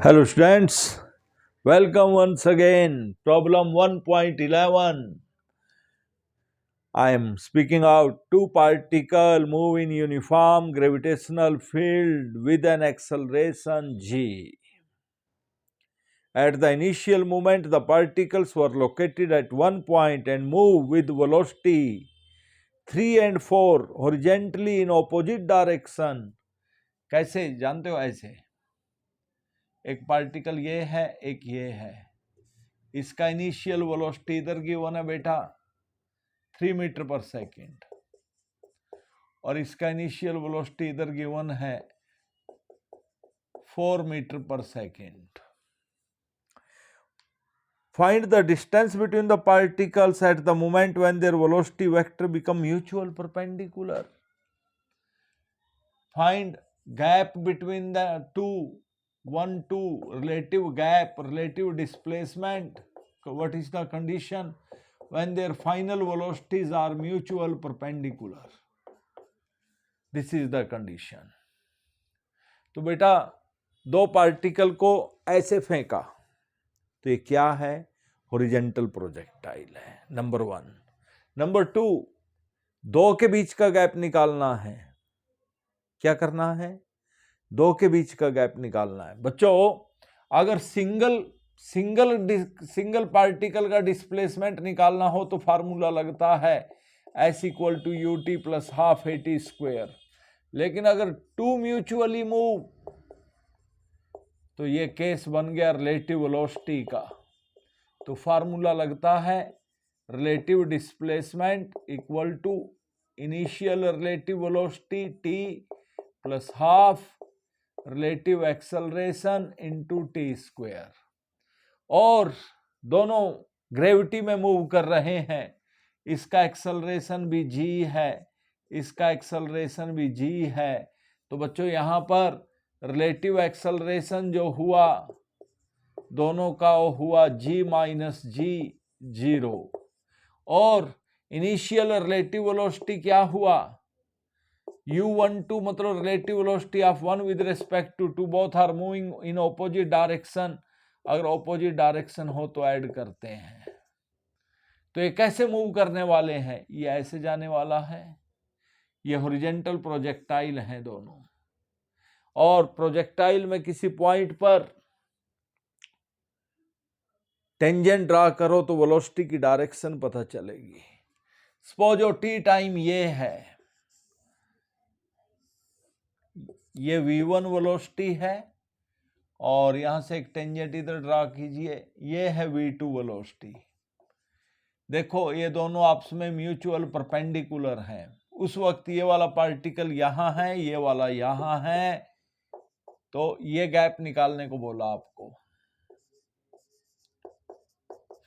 Hello students, welcome once again. Problem 1.11. I am speaking out. Two particles move in uniform gravitational field with an acceleration g. At the initial moment, the particles were located at one point and move with velocity 3 and 4 horizontally in opposite direction. कैसे जानते हो? ऐसे एक particle ये है, एक ये है. इसका इनिशियल वेलोसिटी इधर गिवन है बेटा 3 मीटर पर सेकेंड और इसका इनिशियल वेलोसिटी इधर गिवन है 4 मीटर पर second. Find the distance between the particles at the moment when their velocity vector become mutual perpendicular. Find gap between the two, 1, 2, relative gap, relative displacement. What is the condition when their final velocities are mutual perpendicular? This is the condition. तो बेटा दो particle को ऐसे फेंका तो ये क्या है? हॉरिजॉन्टल प्रोजेक्टाइल है. नंबर 1. नंबर 2, दो के बीच का गैप निकालना है. क्या करना है? दो के बीच का गैप निकालना है. बच्चों अगर सिंगल पार्टिकल का डिस्प्लेसमेंट निकालना हो तो फार्मूला लगता है S = ut + ½ at². लेकिन अगर टू म्यूचुअली मूव तो ये केस बन गया रिलेटिव वेलोसिटी का. तो फार्मूला लगता है relative displacement = initial relative velocity t + ½ relative acceleration × t². और दोनों ग्रेविटी में मूव कर रहे हैं. इसका एक्सेलरेशन भी g है, इसका एक्सेलरेशन भी g है. तो बच्चों यहां पर रिलेटिव एक्सेलरेशन जो हुआ दोनों का वो हुआ g - g 0 और इनिशियल रिलेटिव वेलोसिटी क्या हुआ? u12 मतलब relative velocity of one with respect to two, both are moving in opposite direction. अगर ऑपोजिट डायरेक्शन हो तो ऐड करते हैं. तो ये कैसे मूव करने वाले हैं? ये ऐसे जाने वाला है. ये हॉरिजॉन्टल प्रोजेक्टाइल हैं दोनों. और प्रोजेक्टाइल में किसी पॉइंट पर टेंजेंट ड्रा करो तो वेलोसिटी की डायरेक्शन पता चलेगी. सपोज टी टाइम ये है, ये v1 वेलोसिटी है और यहां से एक टेंजेंट इधर ड्रा कीजिए, ये है v2 वेलोसिटी. देखो ये दोनों आपस में म्यूचुअल परपेंडिकुलर हैं. उस वक्त ये वाला पार्टिकल यहां है, ये वाला यहां है. तो ये गैप निकालने को बोला आपको.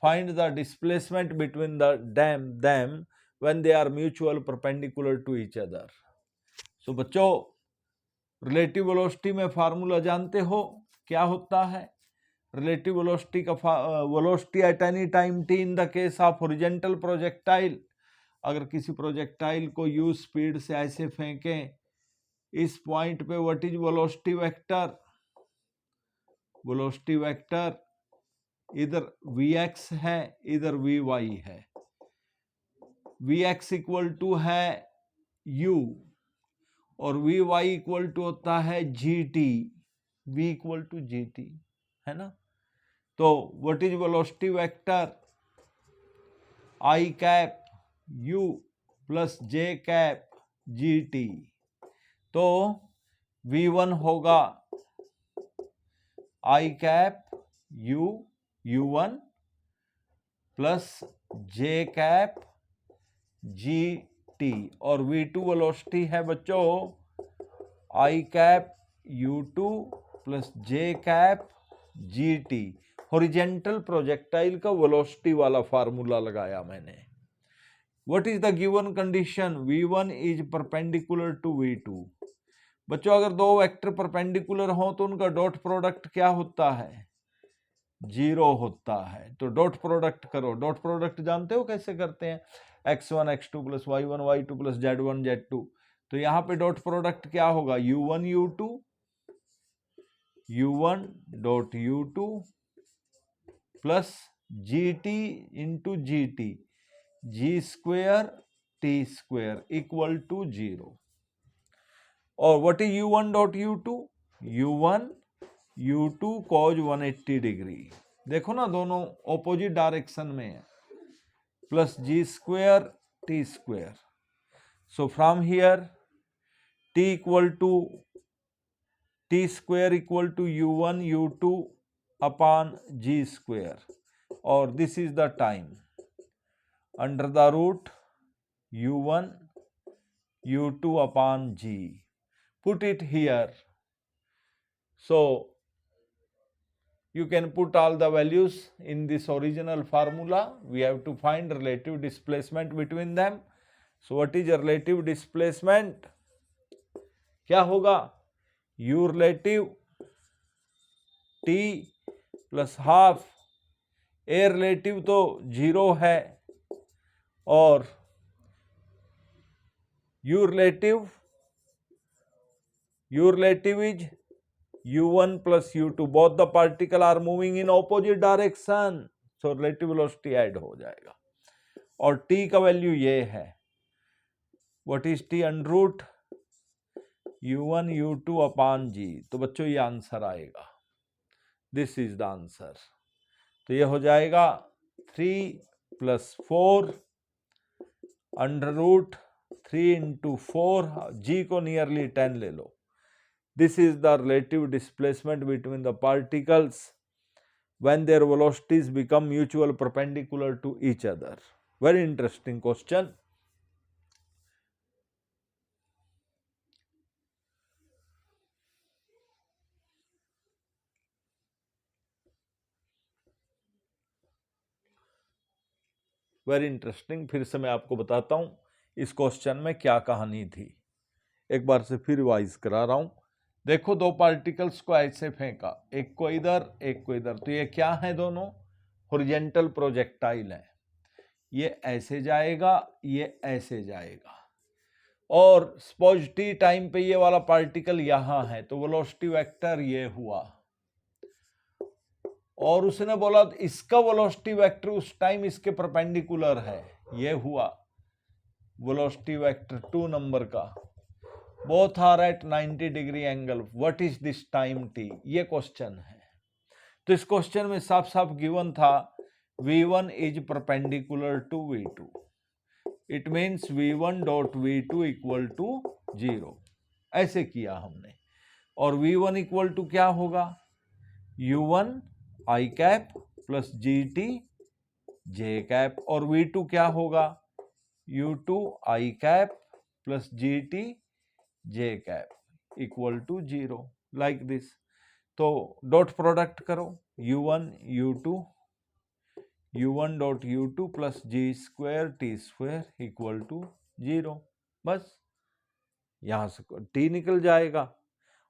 Find the displacement between them when they are mutual perpendicular to each other. सो बच्चों रिलेटिव वेलोसिटी में फार्मूला जानते हो क्या होता है? रिलेटिव वेलोसिटी का velocity at any time t in the case of horizontal projectile. अगर किसी प्रोजेक्टाइल को u स्पीड से ऐसे फेंकें इस पॉइंट पे, what is velocity vector? Velocity vector इधर vx है, इधर vy है. vx = है u और vy = होता है gt. v = gt है ना. तो what is velocity vector? I cap u + j cap gt. तो v1 होगा I cap u1 + j cap gt और v2 वेलोसिटी है बच्चों I cap u2 + j cap gt. Horizontal projectile का वेलोसिटी वाला फार्मूला लगाया मैंने. What is the given condition? v1 is perpendicular to v2. बच्चों अगर दो वेक्टर परपेंडिकुलर हो तो उनका डॉट प्रोडक्ट क्या होता है? 0 होता है. तो डॉट प्रोडक्ट करो. डॉट प्रोडक्ट जानते हो कैसे करते हैं? x1 x2 + y1 y2 + z1 z2. तो यहां पे डॉट प्रोडक्ट क्या होगा? u1 u2 u1 dot u2 plus gt into gt g square t square equal to 0। और what is u1 dot u2? u1 u2 cos 180 degree, देखो ना दोनों opposite direction में है, plus g square t square. So from here t equal to t square equal to u1 u2 upon g square, और this is the time under the root u1 u2 upon g. Put it here. So you can put all the values in this original formula. We have to find relative displacement between them. So what is a relative displacement? क्या होगा? u relative t plus half, a relative तो 0 है, और u relative is u1 plus u2, both the particle are moving in opposite direction, so relative velocity add हो जाएगा। और t का value ये है, what is t under root u1 u2 upon g। तो बच्चों ये आंसर आएगा, दिस इज द आंसर। तो ये हो जाएगा 3 plus 4 under root 3 into 4, g को नियरली 10 ले लो। This is the relative displacement between the particles when their velocities become mutual perpendicular to each other. Very interesting question. Very interesting. फिर से मैं आपको बताता हूं इस क्वेश्चन में क्या कहानी थी, एक बार से फिर रिवाइज करा रहा हूं। देखो दो पार्टिकल्स को ऐसे फेंका, एक को इधर एक को इधर, तो ये क्या है? दोनों हॉरिजॉन्टल प्रोजेक्टाइल है। ये ऐसे जाएगा, ये ऐसे जाएगा, और सपोज टी टाइम पे ये वाला पार्टिकल यहां है, तो वेलोसिटी वेक्टर ये हुआ, और उसने बोला इसका वेलोसिटी वेक्टर उस टाइम इसके परपेंडिकुलर है, ये हुआ वेलोसिटी वेक्टर 2 नंबर का, both are at 90 degree angle, what is this time t, ये क्वेश्चन है। तो इस क्वेश्चन में साफ साफ गिवन था v1 is perpendicular to v2, it means v1 dot v2 equal to 0, ऐसे किया हमने। और v1 इक्वल टू क्या होगा? u1 i cap plus gt j cap, और v2 क्या होगा? u2 i cap plus gt j cap equal to 0, like this. तो डॉट प्रोडक्ट करो, u1 dot u2 plus g square t square equal to 0, बस यहां से t निकल जाएगा,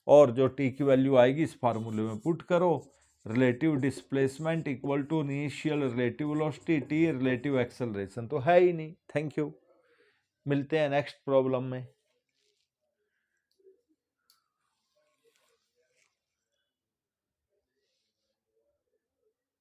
और जो t की वैल्यू आएगी इस फार्मूले में पुट करो। Relative displacement equal to initial relative velocity t, relative acceleration तो है ही नहीं। थैंक यू, मिलते हैं नेक्स्ट प्रॉब्लम में।